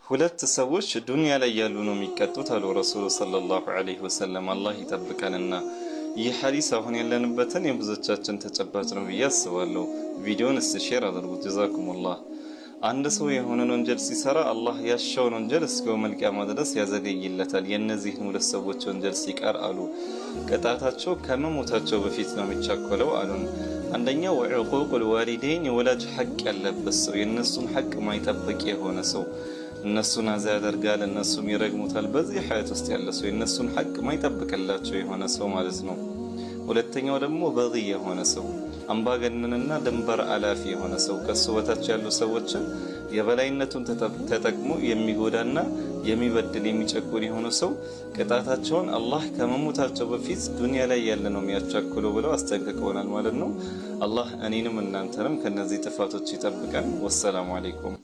ሁለት ሰዎች ዱንያ ላይ ያሉ ነው የሚቀጡት አሉ ረሱሉ ሰለላሁ ዐለይሂ ወሰለም። አላህ ይጠብቀንና ይህ ሐዲስ አሁን ያለንበትን የብዙዎቻችን ተጨባጭ ነው ብዬ አስባለሁ። ቪዲዮን ሼር አድርጉት። ጀዛኩሙላህ። አንድ ሰው የሆነን ወንጀል ሲሰራ አላህ ያሻውን ወንጀል እስከ የውመል ቂያማ ድረስ ያዘገይለታል። የእነዚህን ሁለት ሰዎች ወንጀል ሲቀር አሉ ቅጣታቸው ከመሞታቸው በፊት ነው የሚቻኮለው አሉን። አንደኛው ወዑቁቁል ዋሊደይን የወላጅ ሐቅ ያለበት ሰው፣ የእነሱን ሐቅ ማይጠብቅ የሆነ ሰው እነሱን አዛ ያደርጋል፣ እነሱም ይረግሙታል። በዚህ ሐያት ውስጥ ያለ ሰው የእነሱን ሐቅ ማይጠብቅላቸው የሆነ ሰው ማለት ነው። ሁለተኛው ደግሞ በጊ የሆነ ሰው፣ አምባገነንና ድንበር አላፊ የሆነ ሰው፣ ከሱ በታች ያሉ ሰዎችን የበላይነቱን ተጠቅሞ የሚጎዳና የሚበድል የሚጨቁን የሆነ ሰው ቅጣታቸውን አላህ ከመሞታቸው በፊት ዱንያ ላይ ያለ ነው የሚያቻክለው ብለው አስጠንቅቀውናል ማለት ነው። አላህ እኔንም እናንተንም ከነዚህ ጥፋቶች ይጠብቀን። ወሰላሙ አለይኩም።